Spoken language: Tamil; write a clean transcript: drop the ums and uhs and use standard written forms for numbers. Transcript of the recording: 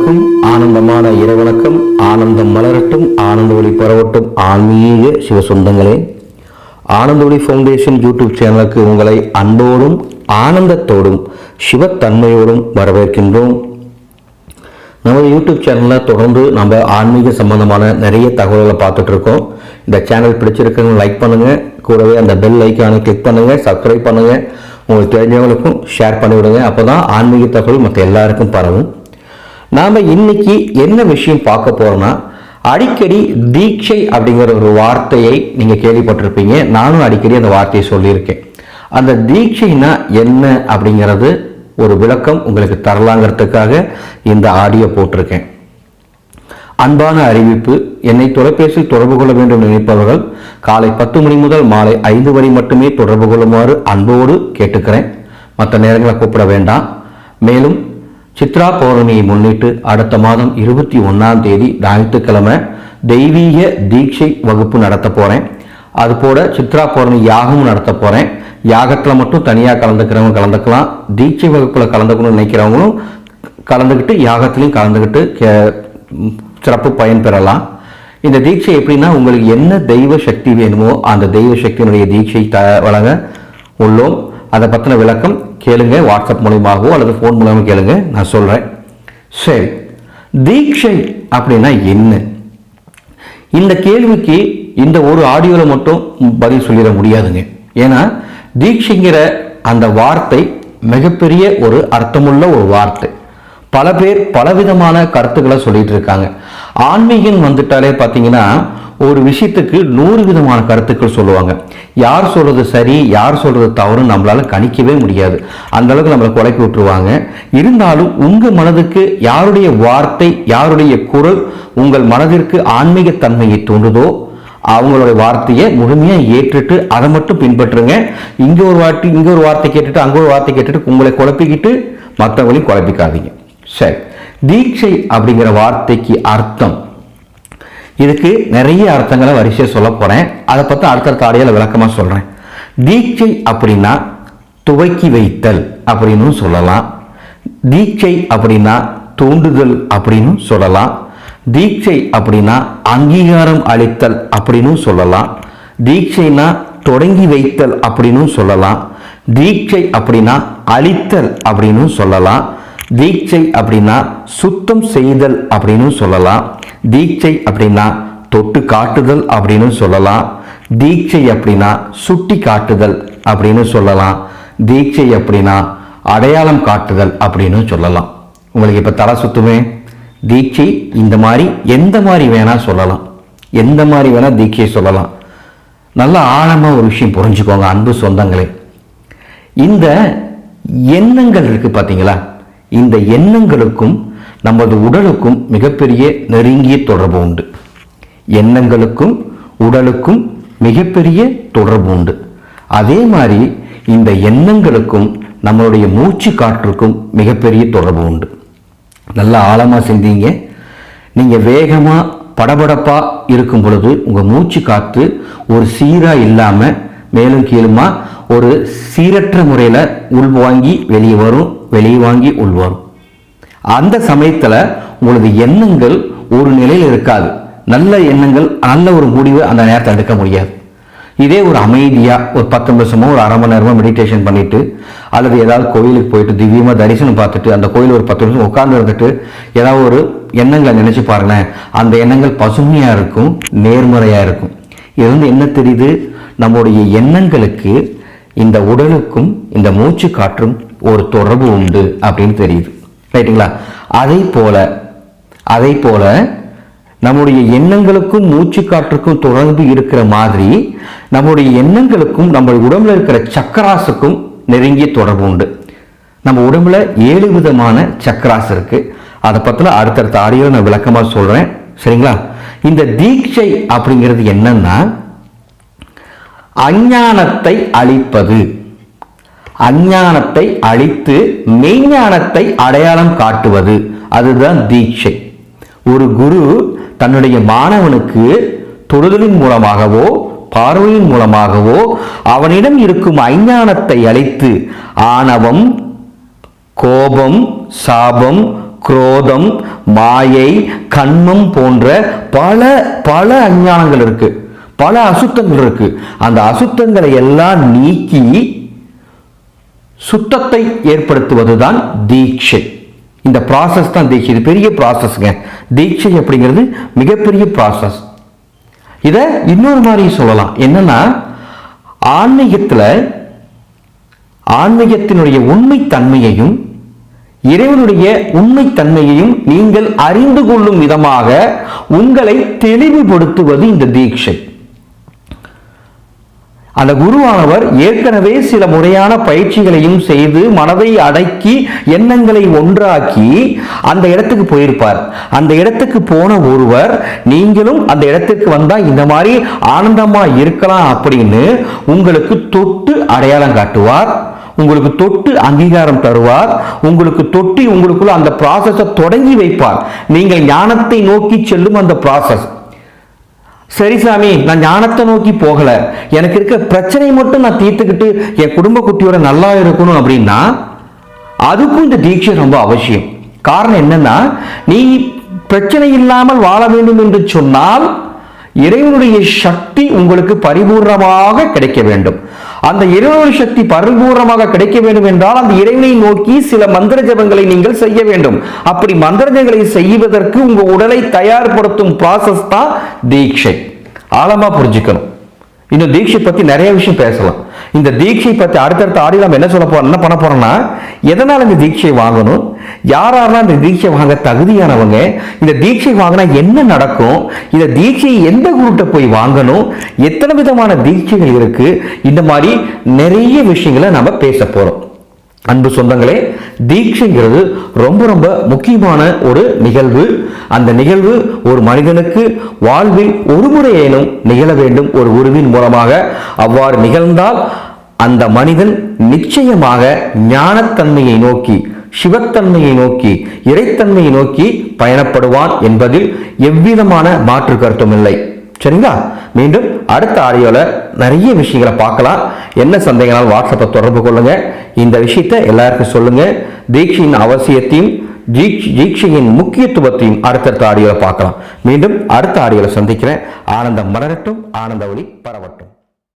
அனைவருக்கும் ஆனந்தமான இரவணக்கம். ஆனந்தம் மலரட்டும், ஆனந்த ஒளி பரவட்டும். ஆன்மீக சிவ சொந்தங்களே, ஆனந்த ஒளி ஃபவுண்டேஷன் யூடியூப் சேனலுக்கு உங்களை அன்போடும் ஆனந்தத்தோடும் சிவத்தன்மையோடும் வரவேற்கின்றோம். நமது யூடியூப் சேனலில் தொடர்ந்து நம்ம ஆன்மீக சம்பந்தமான நிறைய தகவல்களை பார்த்துட்டு இருக்கோம். இந்த சேனல் பிடிச்சிருக்கவங்க லைக் பண்ணுங்கள், கூடவே அந்த பெல் ஐக்கானை கிளிக் பண்ணுங்கள், சப்ஸ்கிரைப் பண்ணுங்கள், உங்களுக்கு தெரிஞ்சவங்களுக்கும் ஷேர் பண்ணிவிடுங்க. அப்போ தான் ஆன்மீக தகவல் மற்ற எல்லாருக்கும் பரவும். நாம் இன்னைக்கு என்ன விஷயம் பார்க்க போகிறோம்னா, அடிக்கடி தீட்சை அப்படிங்கிற ஒரு வார்த்தையை நீங்கள் கேள்விப்பட்டிருப்பீங்க. நானும் அடிக்கடி அந்த வார்த்தையை சொல்லியிருக்கேன். அந்த தீட்சைனா என்ன அப்படிங்கிறது ஒரு விளக்கம் உங்களுக்கு தரலாங்கிறதுக்காக இந்த ஆடியோ போட்டிருக்கேன். அன்பான அறிவிப்பு, என்னை தொலைபேசியில் தொடர்பு கொள்ள வேண்டும் நினைப்பவர்கள் காலை 10 மணி முதல் மாலை 5 வரை மட்டுமே தொடர்பு கொள்ளுமாறு அன்போடு கேட்டுக்கிறேன். மற்ற நேரங்களை கூப்பிட வேண்டாம். மேலும் சித்ரா பௌர்ணமியை முன்னிட்டு அடுத்த மாதம் 21ஆம் தேதி ஞாயிற்றுக்கிழமை தெய்வீக தீட்சை வகுப்பு நடத்த போகிறேன். அதுபோல சித்ரா பௌர்ணமி யாகமும் நடத்த போகிறேன். யாகத்தில் மட்டும் தனியாக கலந்துக்கிறவங்க கலந்துக்கலாம். தீட்சை வகுப்பில் கலந்துக்கணும்னு நினைக்கிறவங்களும் கலந்துக்கிட்டு யாகத்திலையும் கலந்துக்கிட்டு சிறப்பு பயன் பெறலாம். இந்த தீட்சை எப்படின்னா, உங்களுக்கு என்ன தெய்வ சக்தி வேணுமோ அந்த தெய்வ சக்தியினுடைய தீட்சை வழங்க உள்ளோம். அதை பற்றின விளக்கம் கேளுங்க. வாட்ஸ்அப் மூலமாகவோ அல்லது ஃபோன் மூலமாக கேளுங்க, நான் சொல்கிறேன். சரி, தீட்சை அப்படின்னா என்ன? இந்த கேள்விக்கு இந்த ஒரு ஆடியோவில் மட்டும் பதில் சொல்லிட முடியாதுங்க. ஏன்னா தீட்சைங்கிற அந்த வார்த்தை மிகப்பெரிய ஒரு அர்த்தமுள்ள ஒரு வார்த்தை. பல பேர் பலவிதமான கருத்துக்களை சொல்லிட்டு இருக்காங்க. ஆன்மீகம் வந்துட்டாலே பார்த்தீங்கன்னா ஒரு விஷயத்துக்கு 100 விதமான கருத்துக்கள் சொல்லுவாங்க. யார் சொல்றது சரி, யார் சொல்றது தவறுன்னு நம்மளால கணிக்கவே முடியாது. அந்த அளவுக்கு நம்மளை குழப்பி விட்டுருவாங்க. இருந்தாலும் உங்க மனதுக்கு யாருடைய வார்த்தை, யாருடைய குரல் உங்கள் மனதிற்கு ஆன்மீக தன்மையை தோன்றுதோ அவங்களுடைய வார்த்தையை முழுமையாக ஏற்றுட்டு அதை மட்டும் பின்பற்றுங்க. இங்க ஒரு வார்த்தை கேட்டுட்டு அங்க ஒரு வார்த்தை கேட்டுட்டு உங்களை குழப்பிக்கிட்டு மற்றவங்களையும் குழப்பிக்காதீங்க. சரி, தீட்சை அப்படிங்கிற வார்த்தைக்கு அர்த்தம், இதுக்கு நிறைய அர்த்தங்களை வரிசையாக சொல்ல போறேன். அதை பற்றி அடுத்தடுத்த ஆடியோல விளக்கமாக சொல்றேன். தீட்சை அப்படின்னா துவக்கி வைத்தல் அப்படின்னு சொல்லலாம். தீட்சை அப்படின்னா தூண்டுதல் அப்படின்னு சொல்லலாம். தீட்சை அப்படின்னா அங்கீகாரம் அளித்தல் அப்படின்னு சொல்லலாம். தீட்சைனா தொடங்கி வைத்தல் அப்படின்னு சொல்லலாம். தீட்சை அப்படின்னா அளித்தல் அப்படின்னு சொல்லலாம். தீட்சை அப்படின்னா சுத்தம் செய்தல் அப்படின்னு சொல்லலாம். தீட்சை அப்படின்னா தொட்டு காட்டுதல் அப்படின்னு சொல்லலாம். தீட்சை அப்படின்னா சுட்டி காட்டுதல் அப்படின்னு சொல்லலாம். தீட்சை அப்படின்னா அடையாளம் காட்டுதல் அப்படின்னு சொல்லலாம். உங்களுக்கு இப்ப தலை சுத்துமே. தீட்சை இந்த மாதிரி எந்த மாதிரி வேணா சொல்லலாம், எந்த மாதிரி வேணா தீட்சை சொல்லலாம். நல்ல ஆழமா ஒரு விஷயம் புரிஞ்சுக்கோங்க அன்பு சொந்தங்களே. இந்த எண்ணங்கள் இருக்கு பாத்தீங்களா, இந்த எண்ணங்களுக்கும் நமது உடலுக்கும் மிகப்பெரிய நெருங்கிய தொடர்பு உண்டு. எண்ணங்களுக்கும் உடலுக்கும் மிகப்பெரிய தொடர்பு உண்டு. அதே மாதிரி இந்த எண்ணங்களுக்கும் நம்மளுடைய மூச்சு காற்றுக்கும் மிகப்பெரிய தொடர்பு உண்டு. நல்ல ஆழமா சிந்திங்க. நீங்க வேகமா படபடப்பா இருக்கும் பொழுது உங்க மூச்சு காத்து ஒரு சீரா இல்லாம மேலும் கீழுமா ஒரு சீரற்ற முறையில உள்வாங்கி வெளியே வரும், வெளியே வாங்கி உள்வரும். அந்த சமயத்துல உங்களது எண்ணங்கள் ஒரு நிலையில் இருக்காது. நல்ல எண்ணங்கள், நல்ல ஒரு முடிவை அந்த நேரத்தை எடுக்க முடியாது. இதே ஒரு அமைதியா ஒரு 10 நிமிஷமோ ஒரு அரை மணி நேரமோ மெடிடேஷன் பண்ணிட்டு அல்லது ஏதாவது கோயிலுக்கு போயிட்டு திவ்யமா தரிசனம் பார்த்துட்டு அந்த கோயில் ஒரு 10 நிமிஷம் உட்கார்ந்து இருந்துட்டு ஏதாவது ஒரு எண்ணங்களை நினைச்சு பாருங்களேன். அந்த எண்ணங்கள் பசுமையா இருக்கும், நேர்மறையா இருக்கும். இது வந்து என்ன தெரியுது, நம்முடைய எண்ணங்களுக்கு இந்த உடலுக்கும் இந்த மூச்சு காற்றும் ஒரு தொடர்பு உண்டு அப்படின்னு தெரியுது. ரைட்டுங்களா? அதை போல நம்முடைய எண்ணங்களுக்கும் மூச்சு காற்றுக்கும் தொடர்பு இருக்கிற மாதிரி நம்முடைய எண்ணங்களுக்கும் நம்ம உடம்புல இருக்கிற சக்கராசுக்கும் நெருங்கிய தொடர்பு உண்டு. நம்ம உடம்புல 7 விதமான சக்கராஸ் இருக்கு. அதை பத்தின அடுத்தடுத்த ஆடியோ நான் விளக்கமா சொல்றேன். சரிங்களா? இந்த தீட்சை அப்படிங்கிறது என்னன்னா, அஞ்ஞானத்தை அழிப்பது. அஞ்ஞானத்தை அழித்து மெய்ஞானத்தை அடையாளம் காட்டுவது, அதுதான் தீட்சை. ஒரு குரு தன்னுடைய மாணவனுக்கு தொடுதலின் மூலமாகவோ பார்வையின் மூலமாகவோ அவனிடம் இருக்கும் அஞ்ஞானத்தை அழித்து ஆணவம், கோபம், சாபம், குரோதம், மாயை, கண்மம் போன்ற பல பல அஞ்ஞானங்கள் இருக்கு, பல அசுத்தங்கள் இருக்கு. அந்த அசுத்தங்களை எல்லாம் நீக்கி சுத்தத்தை ஏற்படுத்துவதுதான் தீட்சை. இந்த ப்ராசஸ் தான் தீட்சை. இது பெரிய ப்ராசஸ்ங்க. தீட்சை அப்படிங்கிறது மிகப்பெரிய ப்ராசஸ். இதை இன்னொரு மாதிரி சொல்லலாம். என்னன்னா, ஆன்மீகத்தினுடைய உண்மை தன்மையையும் இறைவனுடைய உண்மை தன்மையையும் நீங்கள் அறிந்து கொள்ளும் விதமாக உங்களை தெளிவுபடுத்துவது இந்த தீட்சை. அந்த குருவானவர் ஏற்கனவே சில முறையான பயிற்சிகளையும் செய்து மனதை அடக்கி எண்ணங்களை ஒன்றாக்கி அந்த இடத்துக்கு போயிருப்பார். அந்த இடத்துக்கு போன ஒருவர் நீங்களும் அந்த இடத்துக்கு வந்தா இந்த மாதிரி ஆனந்தமா இருக்கலாம் அப்படின்னு உங்களுக்கு தொட்டு அடையாளம் காட்டுவார், உங்களுக்கு தொட்டு அங்கீகாரம் தருவார், உங்களுக்கு தொட்டி உங்களுக்குள்ள அந்த ப்ராசஸை தொடங்கி வைப்பார். நீங்கள் ஞானத்தை நோக்கி செல்லும் அந்த ப்ராசஸ். சரி சாமி, நான் ஞானத்தை நோக்கி போகல, எனக்கு இருக்க பிரச்சனை மட்டும் நான் தீர்த்துக்கிட்டு என் குடும்ப குட்டியோட நல்லா இருக்கணும் அப்படின்னா அதுக்கும் இந்த தீட்சை ரொம்ப அவசியம். காரணம் என்னன்னா, நீ பிரச்சனை இல்லாமல் வாழ வேண்டும் என்று சொன்னால் இறைவனுடைய சக்தி உங்களுக்கு பரிபூர்ணமாக கிடைக்க வேண்டும். அந்த இறைவனுடைய சக்தி பரிபூர்ணமாக கிடைக்க வேண்டும் என்றால் அந்த இறைவனை நோக்கி சில மந்திர ஜபங்களை நீங்கள் செய்ய வேண்டும். அப்படி மந்திர ஜபங்களை செய்வதற்கு உங்க உடலை தயார்படுத்தும் ப்ராசஸ் தான் தீட்சை. ஆழமா புரிஞ்சுக்கணும். இன்னும் தீட்சை பத்தி நிறைய விஷயம் பேசலாம். இந்த தீட்சை பத்தி அடுத்தடுத்த ஆடியோ நம்ம என்ன பண்ண போறோம்னா, எதனால இந்த தீட்சை வாங்கணும், யாரெல்லாம் இந்த தீட்சை வாங்க தகுதியானவங்க, இந்த தீட்சை வாங்கினா என்ன நடக்கும், இந்த தீட்சை எந்த குருட்ட போய் வாங்கணும், எத்தனை விதமான தீட்சைகள் இருக்கு, இந்த மாதிரி நிறைய விஷயங்களை நம்ம பேச போறோம். அன்பு சொந்தங்களே, தீட்சைங்கிறது ரொம்ப ரொம்ப முக்கியமான ஒரு நிகழ்வு. அந்த நிகழ்வு ஒரு மனிதனுக்கு வாழ்வில் ஒரு முறையேனும் நிகழ வேண்டும் ஒரு குருவின் மூலமாக. அவ்வாறு நிகழ்ந்தால் அந்த மனிதன் நிச்சயமாக ஞானத்தன்மையை நோக்கி, சிவத்தன்மையை நோக்கி, இறைத்தன்மையை நோக்கி பயணப்படுவான் என்பதில் எவ்விதமான மாற்று கருத்தும் இல்லை. சரிங்களா? மீண்டும் அடுத்த ஆடியோல நிறைய விஷயங்களை பார்க்கலாம். என்ன சந்தேகங்கள் வாட்ஸ்அப்பை தொடர்பு கொள்ளுங்க. இந்த விஷயத்தை எல்லாருக்கும் சொல்லுங்க. தீட்சையின் அவசியத்தையும் தீட்சையின் முக்கியத்துவத்தையும் அடுத்தடுத்த ஆடியோல பார்க்கலாம். மீண்டும் அடுத்த ஆடியோல சந்திக்கிறேன். ஆனந்தம் மலரட்டும், ஆனந்த ஒளி பரவட்டும்.